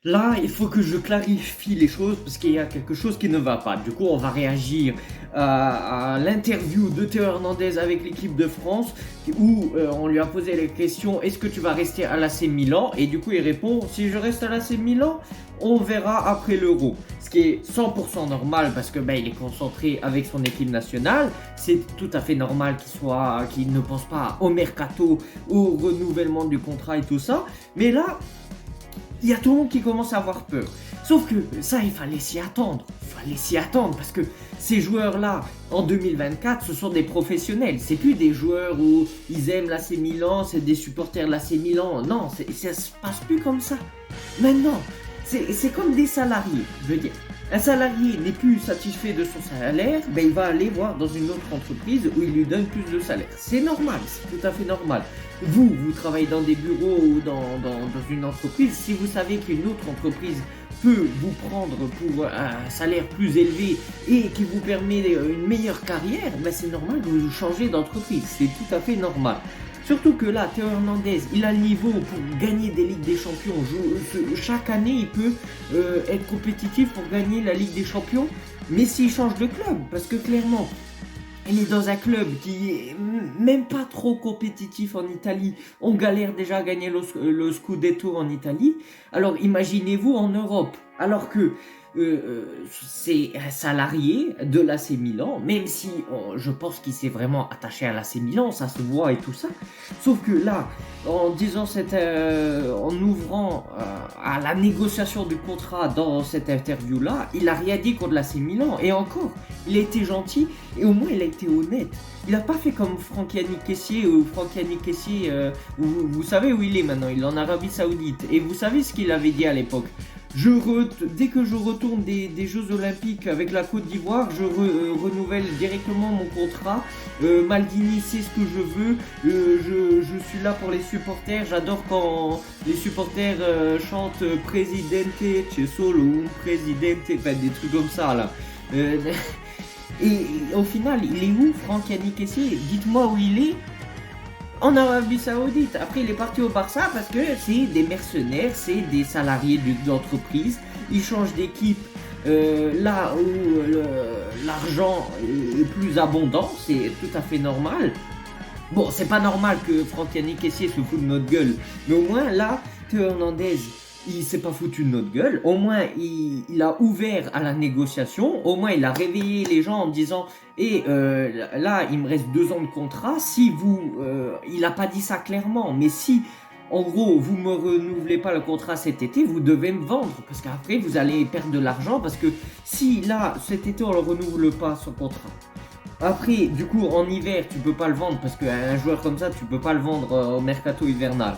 Là, il faut que je clarifie les choses parce qu'il y a quelque chose qui ne va pas. Du coup, on va réagir à l'interview de Théo Hernandez avec l'équipe de France où on lui a posé la question: est-ce que tu vas rester à l'AC Milan? Et du coup, il répond: si je reste à l'AC Milan, on verra après l'Euro. Ce qui est 100% normal parce que il est concentré avec son équipe nationale. C'est tout à fait normal qu'il ne pense pas au mercato, au renouvellement du contrat et tout ça. Mais là, il y a tout le monde qui commence à avoir peur. Sauf que ça, il fallait s'y attendre. Il fallait s'y attendre parce que ces joueurs-là, en 2024, ce sont des professionnels. C'est plus des joueurs où ils aiment l'AC Milan, c'est des supporters de l'AC Milan. Non, ça se passe plus comme ça. Maintenant, c'est comme des salariés. Je veux dire, un salarié n'est plus satisfait de son salaire, il va aller voir dans une autre entreprise où il lui donne plus de salaire. C'est normal, c'est tout à fait normal. Vous travaillez dans des bureaux ou dans une entreprise, si vous savez qu'une autre entreprise peut vous prendre pour un salaire plus élevé et qui vous permet une meilleure carrière, c'est normal que vous changez d'entreprise, c'est tout à fait normal. Surtout que là, Théo Hernandez, il a le niveau pour gagner des Ligues des Champions. Chaque année, il peut être compétitif pour gagner la Ligue des Champions, mais s'il change de club, parce que clairement, il est dans un club qui est même pas trop compétitif en Italie. On galère déjà à gagner le Scudetto en Italie. Alors imaginez-vous en Europe. Alors que c'est un salarié de l'AC Milan, même si je pense qu'il s'est vraiment attaché à l'AC Milan, ça se voit et tout ça. Sauf que là, en ouvrant à la négociation du contrat dans cette interview-là, il a rien dit contre l'AC Milan. Et encore, il a été gentil et au moins il a été honnête. Il n'a pas fait comme Franck-Yannick Kessié, vous savez où il est maintenant, il est en Arabie Saoudite. Et vous savez ce qu'il avait dit à l'époque: dès que je retourne des Jeux Olympiques avec la Côte d'Ivoire, je renouvelle directement mon contrat. Maldini sait ce que je veux. Je suis là pour les supporters. J'adore quand les supporters chantent Presidente, c'è solo un presidente, enfin des trucs comme ça là. Euh, et au final, il est où, Franck-Yannick Kessié? Dites-moi où il est. En Arabie Saoudite. Après, il est parti au Barça parce que c'est des mercenaires, c'est des salariés d'entreprise. Ils changent d'équipe là où l'argent est plus abondant. C'est tout à fait normal. Bon, c'est pas normal que Franck-Yannick Kessié se fout de notre gueule. Mais au moins, là, Théo Hernandez, il s'est pas foutu de notre gueule. Au moins, il a ouvert à la négociation. Au moins, il a réveillé les gens en disant: et là, il me reste 2 ans de contrat. Si il a pas dit ça clairement, mais si, en gros, vous me renouvelez pas le contrat cet été, vous devez me vendre. Parce qu'après, vous allez perdre de l'argent. Parce que si, là, cet été, on le renouvelle pas, son contrat. Après, du coup, en hiver, tu peux pas le vendre parce qu'un joueur comme ça, tu peux pas le vendre au mercato hivernal.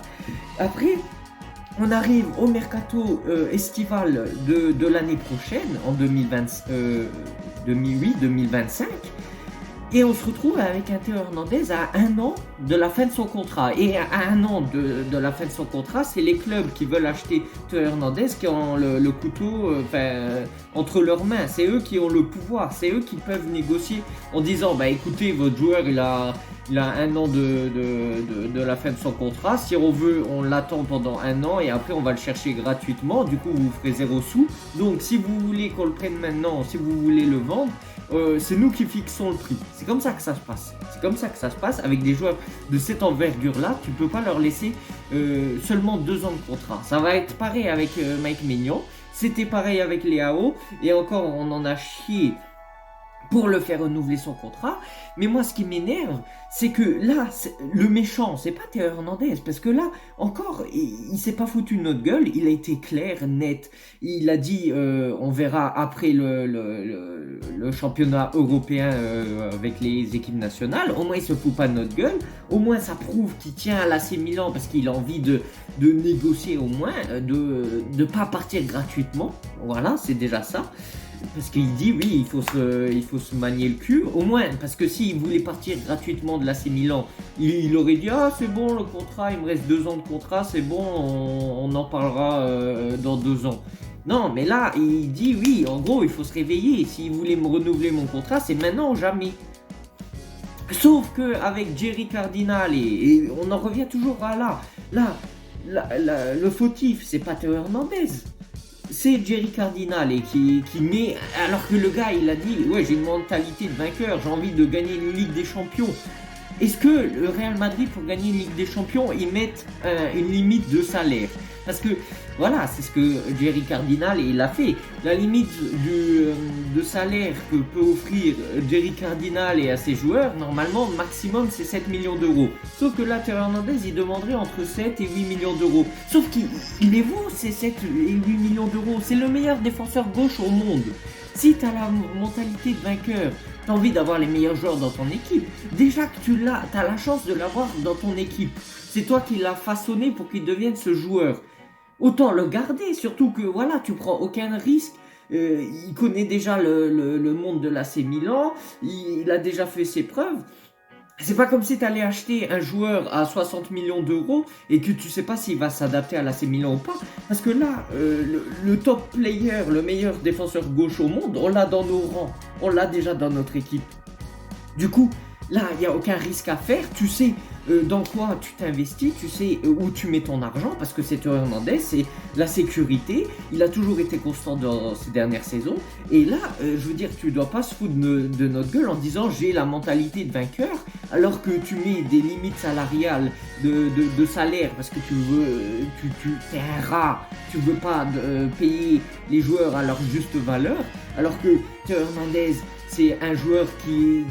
Après, on arrive au mercato estival de l'année prochaine, en 2025, et on se retrouve avec un Théo Hernandez à 1 an de la fin de son contrat. Et à 1 an de la fin de son contrat, c'est les clubs qui veulent acheter Théo Hernandez qui ont le couteau entre leurs mains. C'est eux qui ont le pouvoir, c'est eux qui peuvent négocier en disant: écoutez, votre joueur, il a 1 an de la fin de son contrat. Si on veut, on l'attend pendant 1 an et après on va le chercher gratuitement. Du coup, vous ferez 0 sous. Donc, si vous voulez qu'on le prenne maintenant, si vous voulez le vendre, c'est nous qui fixons le prix. C'est comme ça que ça se passe. C'est comme ça que ça se passe avec des joueurs de cette envergure-là. Tu peux pas leur laisser seulement 2 ans de contrat. Ça va être pareil avec Mike Maignan. C'était pareil avec Léao. Et encore, on en a chié pour le faire renouveler son contrat. Mais moi, ce qui m'énerve, c'est que là, le méchant, c'est pas Théo Hernandez, parce que là, encore, il s'est pas foutu de notre gueule, il a été clair, net. Il a dit: on verra après le championnat européen avec les équipes nationales. Au moins, il se fout pas de notre gueule. Au moins, ça prouve qu'il tient à l'AC Milan parce qu'il a envie de négocier au moins, de pas partir gratuitement. Voilà, c'est déjà ça. Parce qu'il dit: oui, il faut se manier le cul, au moins, parce que s'il voulait partir gratuitement de l'AC Milan, il aurait dit: ah, c'est bon, le contrat, il me reste 2 ans de contrat, c'est bon, on en parlera dans 2 ans. Non, mais là, il dit: oui, en gros, il faut se réveiller, s'il voulait me renouveler mon contrat, c'est maintenant ou jamais. Sauf que avec Jerry Cardinal, et on en revient toujours à là, le fautif, c'est pas Théo Hernandez. c'est Jerry Cardinale qui met, alors que le gars il a dit ouais j'ai une mentalité de vainqueur, j'ai envie de gagner une Ligue des Champions. Est-ce que le Real Madrid, pour gagner une Ligue des Champions, ils mettent une limite de salaire? Parce que voilà, c'est ce que Jerry Cardinale il a fait. La limite de salaire que peut offrir Jerry Cardinale et à ses joueurs, normalement, maximum c'est 7 millions d'euros. Sauf que là, Théo Hernandez, il demanderait entre 7 et 8 millions d'euros. Sauf qu'il les vaut ces 7 et 8 millions d'euros. C'est le meilleur défenseur gauche au monde. Si tu as la mentalité de vainqueur, tu as envie d'avoir les meilleurs joueurs dans ton équipe, déjà que tu as la chance de l'avoir dans ton équipe. C'est toi qui l'as façonné pour qu'il devienne ce joueur. Autant le garder, surtout que voilà, tu prends aucun risque. Il connaît déjà le monde de l'AC Milan, il a déjà fait ses preuves. C'est pas comme si tu allais acheter un joueur à 60 millions d'euros et que tu sais pas s'il va s'adapter à l'AC Milan ou pas. Parce que là, le top player, le meilleur défenseur gauche au monde, on l'a dans nos rangs. On l'a déjà dans notre équipe. Du coup, là, il n'y a aucun risque à faire. Tu sais dans quoi tu t'investis, tu sais où tu mets ton argent, parce que c'est Théo Hernandez, c'est la sécurité. Il a toujours été constant dans ces dernières saisons. Et là, je veux dire, tu dois pas se foutre de notre gueule en disant j'ai la mentalité de vainqueur, alors que tu mets des limites salariales de salaire, parce que tu es un rat, tu veux pas payer les joueurs à leur juste valeur, alors que Théo Hernandez, c'est un joueur qui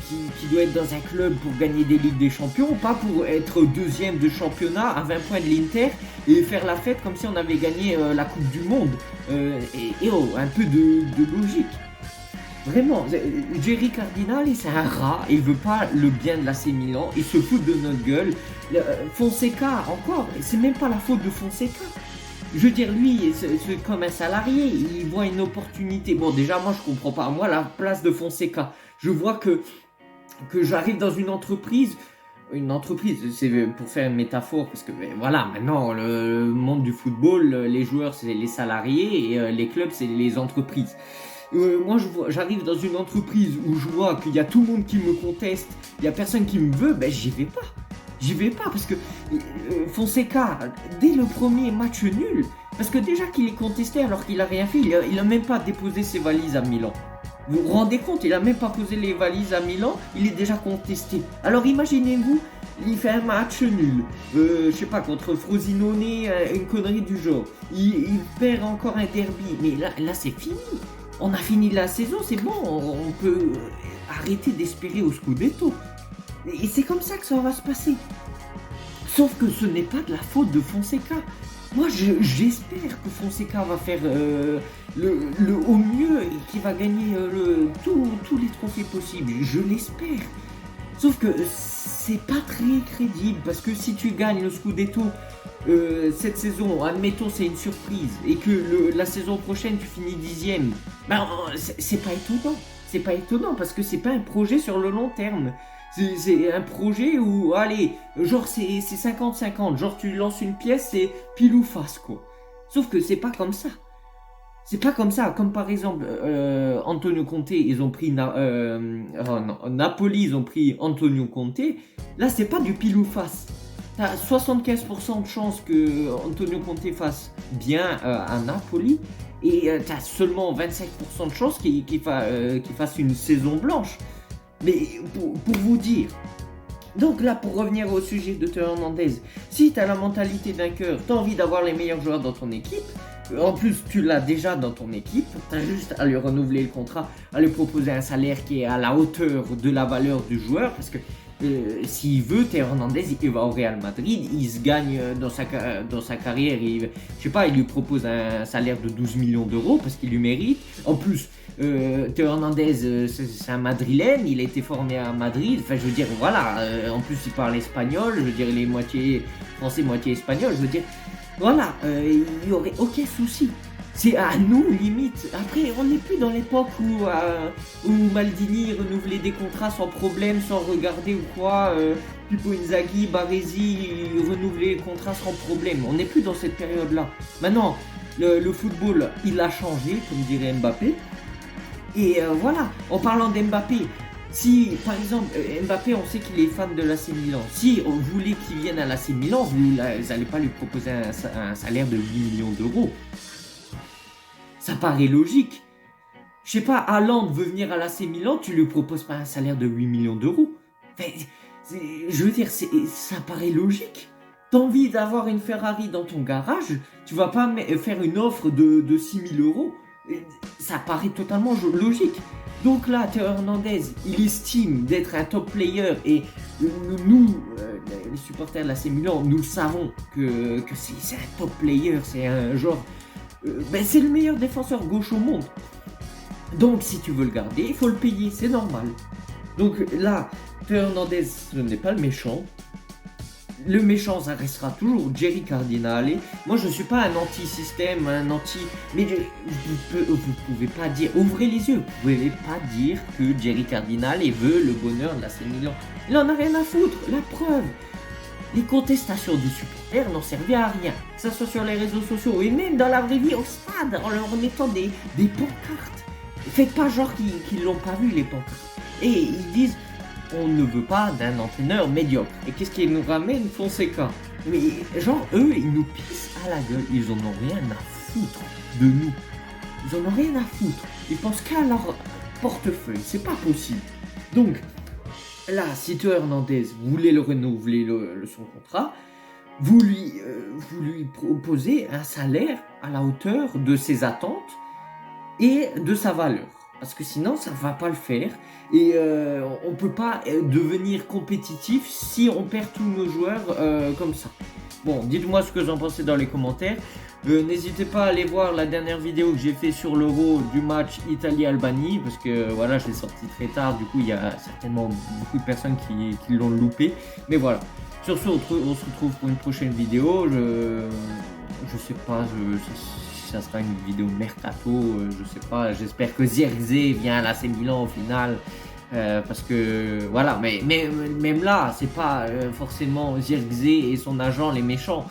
doit être dans un club pour gagner des Ligues des Champions, pas pour être deuxième de championnat à 20 points de l'Inter et faire la fête comme si on avait gagné la Coupe du Monde. Un peu de logique. Vraiment, Jerry Cardinale, c'est un rat, il veut pas le bien de l'AC Milan, il se fout de notre gueule. Fonseca, encore, c'est même pas la faute de Fonseca. Je veux dire, lui, c'est comme un salarié, il voit une opportunité. Bon, déjà, moi, je comprends pas. Moi, la place de Fonseca, je vois que j'arrive dans une entreprise, c'est pour faire une métaphore, parce que voilà, maintenant, le monde du football, les joueurs, c'est les salariés, et les clubs, c'est les entreprises. Moi, j'arrive dans une entreprise où je vois qu'il y a tout le monde qui me conteste, il y a personne qui me veut, ben, j'y vais pas. J'y vais pas parce que Fonseca, dès le premier match nul, parce que déjà qu'il est contesté alors qu'il a rien fait, il a même pas déposé ses valises à Milan. Vous vous rendez compte, il a même pas posé les valises à Milan, il est déjà contesté. Alors imaginez-vous, il fait un match nul, je sais pas, contre Frosinone, une connerie du genre. Il perd encore un derby, mais là c'est fini. On a fini la saison, c'est bon, on peut arrêter d'espérer au Scudetto. Et c'est comme ça que ça va se passer. Sauf que ce n'est pas de la faute de Fonseca. Moi, j'espère que Fonseca va faire le au mieux et qu'il va gagner tous les trophées possibles. Je l'espère. Sauf que c'est pas très crédible parce que si tu gagnes le Scudetto cette saison, admettons c'est une surprise et que la saison prochaine tu finis 10e, ben c'est pas étonnant. C'est pas étonnant parce que c'est pas un projet sur le long terme. C'est un projet où, allez, genre c'est 50-50, genre tu lances une pièce, c'est pile ou face, quoi. Sauf que c'est pas comme ça. C'est pas comme ça, comme par exemple Antonio Conte, ils ont pris Napoli, ils ont pris Antonio Conte. Là, c'est pas du pile ou face. T'as 75% de chance que Antonio Conte fasse bien à Napoli et t'as seulement 25% de chance qu'il fasse une saison blanche. Mais pour vous dire, donc là pour revenir au sujet de Théo Hernandez, si tu as la mentalité vainqueur, tu as envie d'avoir les meilleurs joueurs dans ton équipe, en plus tu l'as déjà dans ton équipe, tu as juste à lui renouveler le contrat, à lui proposer un salaire qui est à la hauteur de la valeur du joueur, parce que s'il veut, Théo Hernandez, il va au Real Madrid, il se gagne dans sa carrière, je sais pas, il lui propose un salaire de 12 millions d'euros parce qu'il lui mérite. En plus, Théo Hernandez, c'est un Madrilène, il a été formé à Madrid, enfin je veux dire, voilà, en plus il parle espagnol, je veux dire, il est moitié français, moitié espagnol, je veux dire, voilà, il n'y aurait aucun souci. C'est à nous, limite. Après, on n'est plus dans l'époque où Maldini renouvelait des contrats sans problème, sans regarder ou quoi. Pippo Inzaghi, Baresi renouvelaient les contrats sans problème. On n'est plus dans cette période-là. Maintenant, le football, il a changé, comme dirait Mbappé. Et voilà, en parlant d'Mbappé, si, par exemple, Mbappé, on sait qu'il est fan de l'AC Milan. Si on voulait qu'il vienne à l'AC Milan, vous n'allez pas lui proposer un salaire de 8 millions d'euros. Ça paraît logique. Je sais pas, Haaland veut venir à l'AC Milan, tu lui proposes pas un salaire de 8 millions d'euros. Enfin, je veux dire, ça paraît logique. T'as envie d'avoir une Ferrari dans ton garage, tu vas pas faire une offre de 6 000 euros. Ça paraît totalement logique. Donc là, Théo Hernandez, il estime d'être un top player et nous, les supporters de l'AC Milan, nous le savons que c'est un top player, c'est un genre... c'est le meilleur défenseur gauche au monde. Donc si tu veux le garder, il faut le payer, c'est normal. Donc là, Théo Hernandez, ce n'est pas le méchant. Le méchant, ça restera toujours Jerry Cardinale. Moi, je ne suis pas un anti-système, un anti... Mais vous pouvez pas dire... Ouvrez les yeux. Vous pouvez pas dire que Jerry Cardinale veut le bonheur de l'AC Milan. Il en a rien à foutre. La preuve. Les contestations des supporters n'ont servi à rien. Que ce soit sur les réseaux sociaux et même dans la vraie vie au stade, en leur mettant des pancartes. Faites pas genre qu'ils l'ont pas vu, les pancartes. Et ils disent... On ne veut pas d'un entraîneur médiocre. Et qu'est-ce qui nous ramène Fonseca? Mais genre, eux, ils nous pissent à la gueule. Ils en ont rien à foutre de nous. Ils en ont rien à foutre. Ils pensent qu'à leur portefeuille. C'est pas possible. Donc, là, si Théo Hernandez voulait le renouveler son contrat, vous lui proposez un salaire à la hauteur de ses attentes et de sa valeur. Parce que sinon, ça ne va pas le faire. Et on ne peut pas devenir compétitif si on perd tous nos joueurs comme ça. Bon, dites-moi ce que vous en pensez dans les commentaires. N'hésitez pas à aller voir la dernière vidéo que j'ai fait sur l'Euro du match Italie-Albanie. Parce que voilà, je l'ai sorti très tard. Du coup, il y a certainement beaucoup de personnes qui l'ont loupé. Mais voilà. Sur ce, on se retrouve pour une prochaine vidéo. Je sais pas, ça sera une vidéo mercato, je sais pas, j'espère que Zirkzee vient à l'AC Milan au final, parce que voilà, mais même là, c'est pas forcément Zirkzee et son agent les méchants,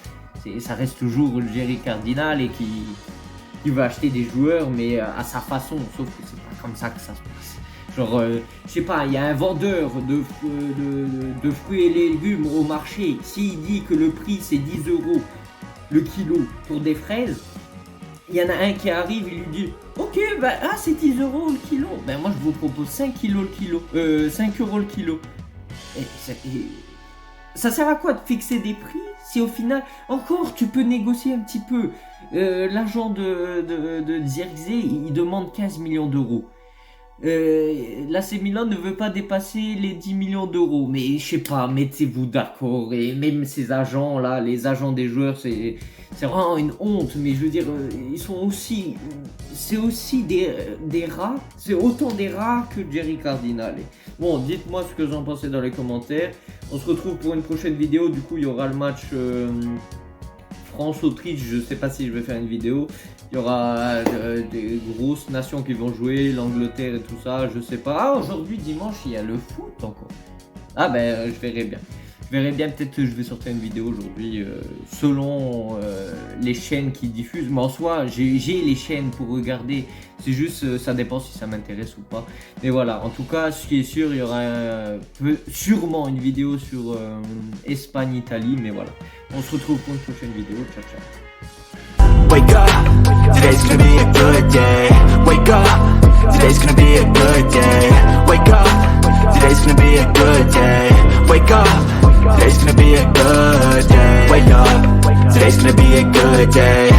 ça reste toujours Jerry Cardinale et qui va acheter des joueurs, mais à sa façon, sauf que c'est pas comme ça que ça se passe. Genre, je sais pas, il y a un vendeur de fruits et légumes au marché, s'il dit que le prix c'est 10 € le kilo pour des fraises, il y en a un qui arrive, il lui dit ok, c'est 10 € le kilo. Ben moi je vous propose 5 € le kilo. 5 € le kilo. Et ça sert à quoi de fixer des prix si au final, encore tu peux négocier un petit peu. L'agent de Zirkzee, il demande 15 millions d'euros. L'AC Milan ne veut pas dépasser les 10 millions d'euros, mais je sais pas, mettez-vous d'accord. Et même ces agents là, les agents des joueurs, c'est vraiment une honte. Mais je veux dire, ils sont aussi, c'est aussi des rats, c'est autant des rats que Jerry Cardinale. Bon, dites-moi ce que vous en pensez dans les commentaires. On se retrouve pour une prochaine vidéo. Du coup, il y aura le match France-Autriche. Je sais pas si je vais faire une vidéo. Il y aura des grosses nations qui vont jouer, l'Angleterre et tout ça, je sais pas. Ah, aujourd'hui, dimanche, il y a le foot encore. Ah ben, je verrai bien. Je verrai bien, peut-être que je vais sortir une vidéo aujourd'hui selon les chaînes qui diffusent. Mais en soi, j'ai les chaînes pour regarder. C'est juste, ça dépend si ça m'intéresse ou pas. Mais voilà, en tout cas, ce qui est sûr, il y aura sûrement une vidéo sur Espagne-Italie. Mais voilà, on se retrouve pour une prochaine vidéo. Ciao, ciao. Wake up, today's gonna be a good day. Wake up, today's gonna be a good day. Wake up, today's gonna be a good day. Wake up, today's gonna be a good day. Wake up, today's gonna be a good day.